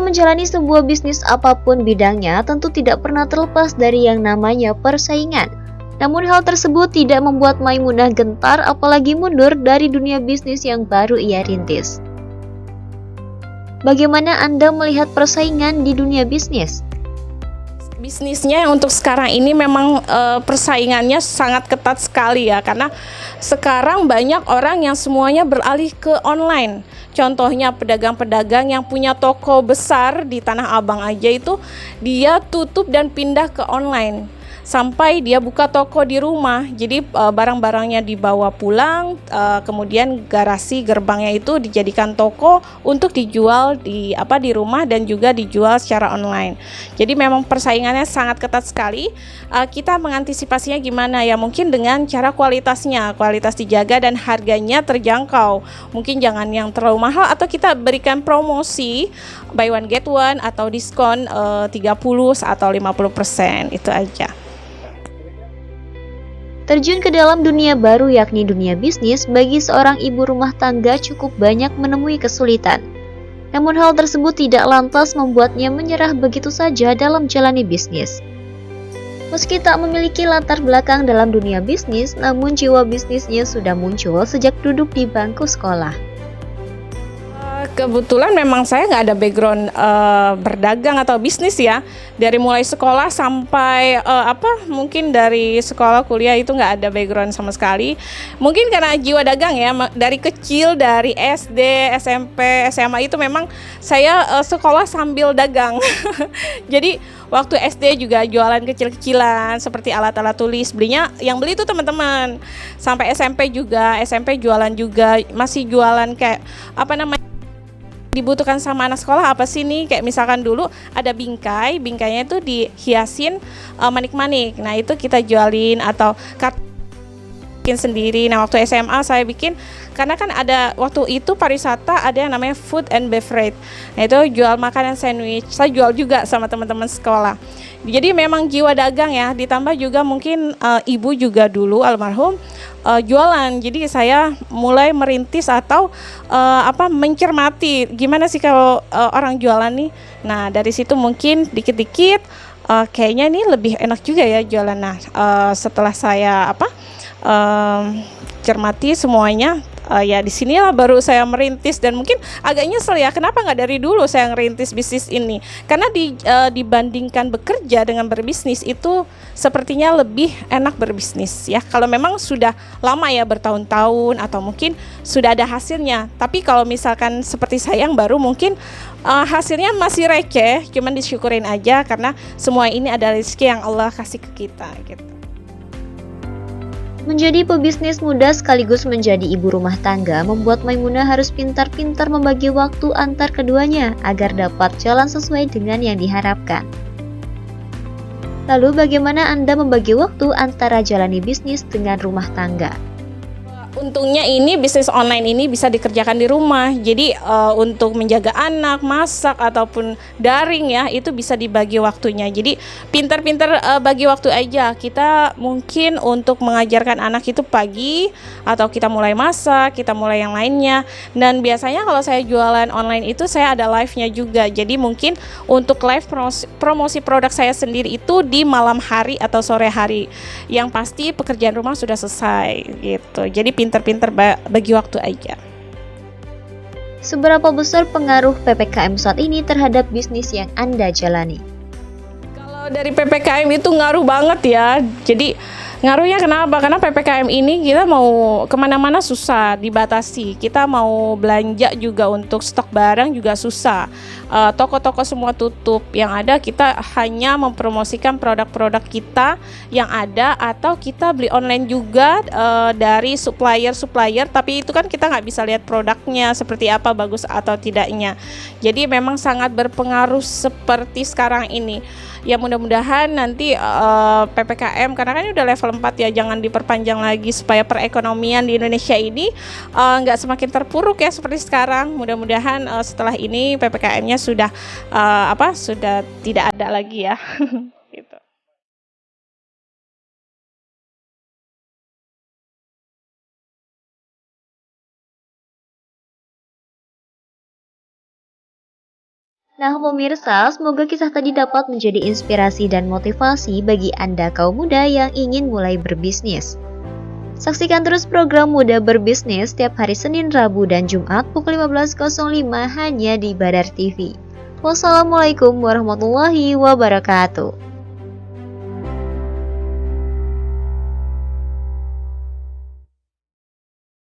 Dalam menjalani sebuah bisnis apapun bidangnya, tentu tidak pernah terlepas dari yang namanya persaingan. Namun hal tersebut tidak membuat Maimunah gentar apalagi mundur dari dunia bisnis yang baru ia rintis. Bagaimana Anda melihat persaingan di dunia bisnis? Bisnisnya untuk sekarang ini memang persaingannya sangat ketat sekali ya, karena sekarang banyak orang yang semuanya beralih ke online. Contohnya pedagang-pedagang yang punya toko besar di Tanah Abang aja itu dia tutup dan pindah ke online. Sampai dia buka toko di rumah, jadi barang-barangnya dibawa pulang, kemudian garasi gerbangnya itu dijadikan toko untuk dijual di rumah dan juga dijual secara online. Jadi memang persaingannya sangat ketat sekali. Kita mengantisipasinya gimana ya? Mungkin dengan cara kualitas dijaga dan harganya terjangkau. Mungkin jangan yang terlalu mahal, atau kita berikan promosi buy one get one atau diskon 30 atau 50%, itu aja. Terjun ke dalam dunia baru yakni dunia bisnis bagi seorang ibu rumah tangga cukup banyak menemui kesulitan. Namun hal tersebut tidak lantas membuatnya menyerah begitu saja dalam jalani bisnis. Meski tak memiliki latar belakang dalam dunia bisnis, namun jiwa bisnisnya sudah muncul sejak duduk di bangku sekolah. Kebetulan memang saya nggak ada background berdagang atau bisnis ya. Dari mulai sekolah sampai mungkin dari sekolah kuliah itu nggak ada background sama sekali. Mungkin karena jiwa dagang ya, dari kecil, dari SD, SMP, SMA itu memang saya sekolah sambil dagang. Jadi waktu SD juga jualan kecil-kecilan seperti alat-alat tulis, yang beli itu teman-teman. Sampai SMP juga, SMP jualan juga, masih jualan kayak dibutuhkan sama anak sekolah apa sih nih, kayak misalkan dulu ada bingkainya itu dihiasin manik-manik, nah itu kita jualin, atau bikin sendiri. Nah waktu SMA saya bikin, karena kan ada waktu itu pariwisata ada yang namanya food and beverage, nah itu jual makanan sandwich, saya jual juga sama teman-teman sekolah. Jadi memang jiwa dagang ya, ditambah juga mungkin ibu juga dulu almarhum jualan. Jadi saya mulai merintis atau mencermati gimana sih kalau orang jualan nih. Nah dari situ mungkin dikit-dikit kayaknya ini lebih enak juga ya jualan. Nah setelah saya cermati semuanya, ya disinilah baru saya merintis, dan mungkin agak nyesel ya kenapa nggak dari dulu saya ngerintis bisnis ini, karena dibandingkan bekerja dengan berbisnis itu sepertinya lebih enak berbisnis ya kalau memang sudah lama ya, bertahun-tahun, atau mungkin sudah ada hasilnya. Tapi kalau misalkan seperti saya yang baru, mungkin hasilnya masih receh, cuman disyukurin aja karena semua ini adalah rezeki yang Allah kasih ke kita gitu. Menjadi pebisnis muda sekaligus menjadi ibu rumah tangga membuat Maimunah harus pintar-pintar membagi waktu antar keduanya agar dapat jalan sesuai dengan yang diharapkan. Lalu bagaimana Anda membagi waktu antara jalani bisnis dengan rumah tangga? Untungnya ini bisnis online ini bisa dikerjakan di rumah. Jadi untuk menjaga anak, masak ataupun daring ya, itu bisa dibagi waktunya. Jadi pintar-pintar bagi waktu aja. Kita mungkin untuk mengajarkan anak itu pagi, atau kita mulai masak, kita mulai yang lainnya. Dan biasanya kalau saya jualan online itu saya ada live-nya juga. Jadi mungkin untuk live promosi produk saya sendiri itu di malam hari atau sore hari. Yang pasti pekerjaan rumah sudah selesai gitu. Jadi pintar-pintar bagi waktu aja. Seberapa besar pengaruh PPKM saat ini terhadap bisnis yang Anda jalani? Kalau dari PPKM itu ngaruh banget ya. Jadi ngaruhnya kenapa? Karena PPKM ini kita mau kemana-mana susah, dibatasi. Kita mau belanja juga untuk stok barang juga susah. Toko-toko semua tutup. Yang ada kita hanya mempromosikan produk-produk kita yang ada, atau kita beli online juga dari supplier. Tapi itu kan kita nggak bisa lihat produknya seperti apa, bagus atau tidaknya. Jadi memang sangat berpengaruh seperti sekarang ini. Ya mudah-mudahan nanti PPKM, karena kan udah level 4 ya, jangan diperpanjang lagi supaya perekonomian di Indonesia ini nggak semakin terpuruk ya seperti sekarang. Mudah-mudahan setelah ini PPKM-nya sudah tidak ada lagi ya. Gitu. Nah pemirsa, semoga kisah tadi dapat menjadi inspirasi dan motivasi bagi Anda kaum muda yang ingin mulai berbisnis. Saksikan terus program Muda Berbisnis setiap hari Senin, Rabu, dan Jumat pukul 15.05 hanya di Badar TV. Wassalamualaikum warahmatullahi wabarakatuh.